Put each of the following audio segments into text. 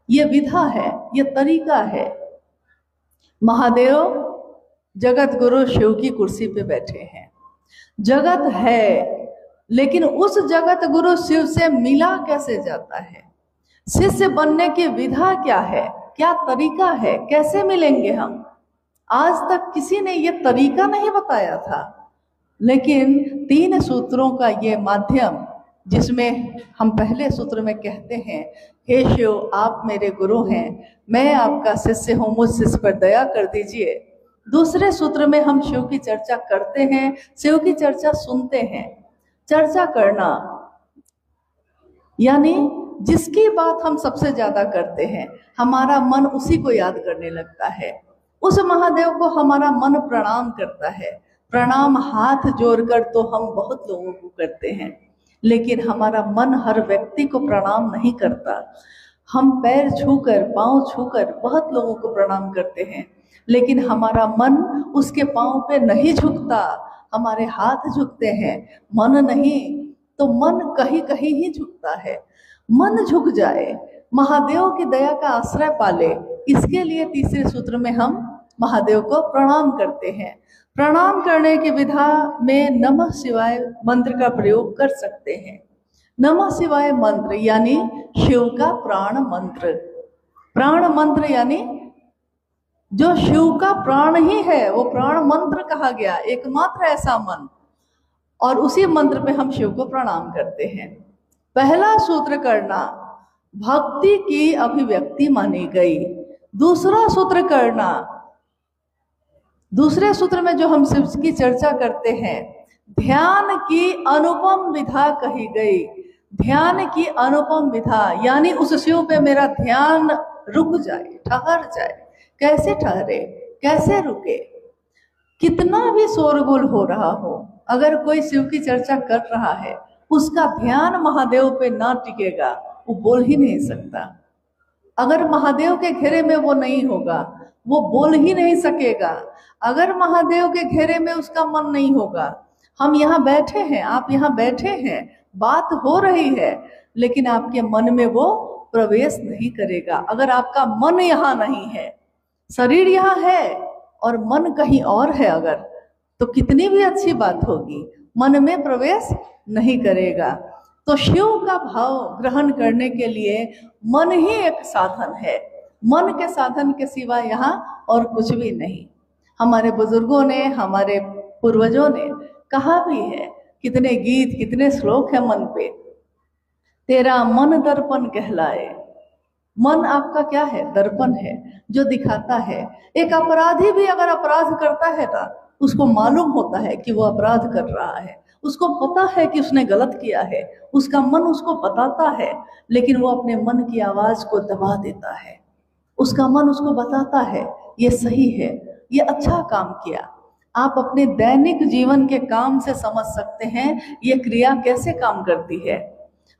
ये विधा है, ये तरीका है। महादेव जगत गुरु शिव की कुर्सी पे बैठे हैं। जगत है, लेकिन उस जगत गुरु शिव से मिला कैसे जाता है? शिष्य बनने की विधा क्या है, क्या तरीका है, कैसे मिलेंगे हम? आज तक किसी ने ये तरीका नहीं बताया था। लेकिन 3 सूत्रों का ये माध्यम, जिसमें हम पहले सूत्र में कहते हैं, हे शिव आप मेरे गुरु हैं, मैं आपका शिष्य हूँ, मुझ शिष्य पर दया कर दीजिए। दूसरे सूत्र में हम शिव की चर्चा करते हैं, शिव की चर्चा सुनते हैं। चर्चा करना यानी जिसकी बात हम सबसे ज्यादा करते हैं, हमारा मन उसी को याद करने लगता है। उस महादेव को हमारा मन प्रणाम करता है। प्रणाम हाथ जोड़कर तो हम बहुत लोगों को करते हैं, लेकिन हमारा मन हर व्यक्ति को प्रणाम नहीं करता। हम पैर छूकर, पांव छूकर बहुत लोगों को प्रणाम करते हैं, लेकिन हमारा मन उसके पांव पे नहीं झुकता। हमारे हाथ झुकते हैं, मन नहीं। तो मन कहीं कहीं ही झुकता है। मन झुक जाए, महादेव की दया का आश्रय पाले, इसके लिए तीसरे सूत्र में हम महादेव को प्रणाम करते हैं। प्रणाम करने की विधा में नमः शिवाय मंत्र का प्रयोग कर सकते हैं। नमः शिवाय मंत्र यानी शिव का प्राण मंत्र। प्राण मंत्र यानी जो शिव का प्राण ही है, वो प्राण मंत्र कहा गया, एकमात्र ऐसा मन। और उसी मंत्र पे हम शिव को प्रणाम करते हैं। पहला सूत्र करना भक्ति की अभिव्यक्ति मानी गई। दूसरा सूत्र करना, दूसरे सूत्र में जो हम शिव की चर्चा करते हैं, ध्यान की अनुपम विधा कही गई। ध्यान की अनुपम विधा यानी उस शिव पे मेरा ध्यान रुक जाए, ठहर जाए। कैसे ठहरे, कैसे रुके? कितना भी शोरगुल हो रहा हो, अगर कोई शिव की चर्चा कर रहा है, उसका ध्यान महादेव पे ना टिकेगा, वो बोल ही नहीं सकता। अगर महादेव के घेरे में वो नहीं होगा, वो बोल ही नहीं सकेगा। अगर महादेव के घेरे में उसका मन नहीं होगा, हम यहाँ बैठे हैं, आप यहाँ बैठे हैं, बात हो रही है, लेकिन आपके मन में वो प्रवेश नहीं करेगा। अगर आपका मन यहाँ नहीं है, शरीर यहाँ है और मन कहीं और है, अगर तो कितनी भी अच्छी बात होगी, मन में प्रवेश नहीं करेगा। तो शिव का भाव ग्रहण करने के लिए मन ही एक साधन है। मन के साधन के सिवा यहाँ और कुछ भी नहीं। हमारे बुजुर्गों ने, हमारे पूर्वजों ने कहा भी है, कितने गीत, कितने श्लोक है मन पे। तेरा मन दर्पण कहलाए। मन आपका क्या है? दर्पण है, जो दिखाता है। एक अपराधी भी अगर अपराध करता है ना, उसको मालूम होता है कि वो अपराध कर रहा है, उसको पता है कि उसने गलत किया है, उसका मन उसको बताता है, लेकिन वो अपने मन की आवाज को दबा देता है। उसका मन उसको बताता है ये सही है, ये अच्छा काम किया। आप अपने दैनिक जीवन के काम से समझ सकते हैं ये क्रिया कैसे काम करती है।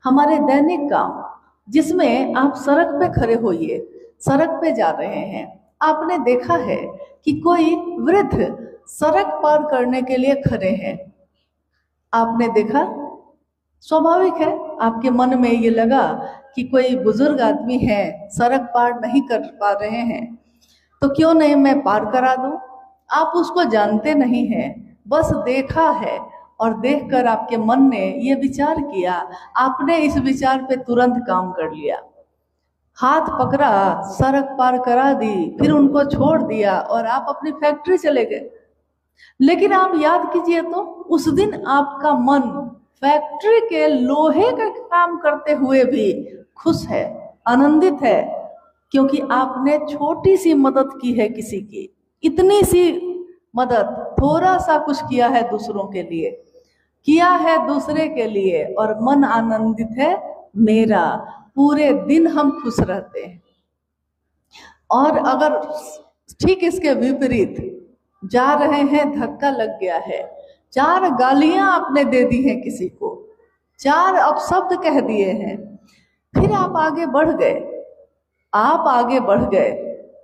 हमारे दैनिक काम, जिसमें आप सड़क पे खड़े होइए, सड़क पे जा रहे हैं, आपने देखा है कि कोई वृद्ध सड़क पार करने के लिए खड़े हैं। आपने देखा, स्वाभाविक है आपके मन में ये लगा कि कोई बुजुर्ग आदमी है, सड़क पार नहीं कर पा रहे हैं, तो क्यों नहीं मैं पार करा दूं। आप उसको जानते नहीं हैं, बस देखा है, और देखकर आपके मन ने ये विचार किया, आपने इस विचार पे तुरंत काम कर लिया, हाथ पकड़ा, सड़क पार करा दी, फिर उनको छोड़ दिया और आप अपनी फैक्ट्री चले गए। लेकिन आप याद कीजिए तो उस दिन आपका मन फैक्ट्री के लोहे का काम करते हुए भी खुश है, आनंदित है, क्योंकि आपने छोटी सी मदद की है किसी की। इतनी सी मदद, थोड़ा सा कुछ किया है दूसरों के लिए, किया है दूसरे के लिए, और मन आनंदित है मेरा। पूरे दिन हम खुश रहते हैं। और अगर ठीक इसके विपरीत जा रहे हैं, धक्का लग गया है, 4 गालियां आपने दे दी हैं किसी को, 4 अपशब्द कह दिए हैं, फिर आप आगे बढ़ गए, आप आगे बढ़ गए,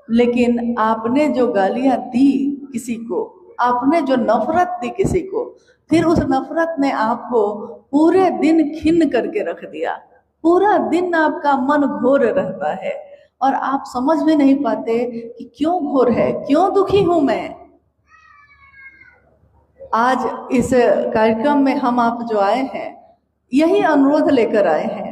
लेकिन आपने जो गालियां दी किसी को, आपने जो नफरत दी किसी को, फिर उस नफरत ने आपको पूरे दिन खिन्न करके रख दिया। पूरा दिन आपका मन घोर रहता है, और आप समझ भी नहीं पाते कि क्यों घोर है, क्यों दुखी हूं मैं। आज इस कार्यक्रम में हम आप जो आए हैं, यही अनुरोध लेकर आए हैं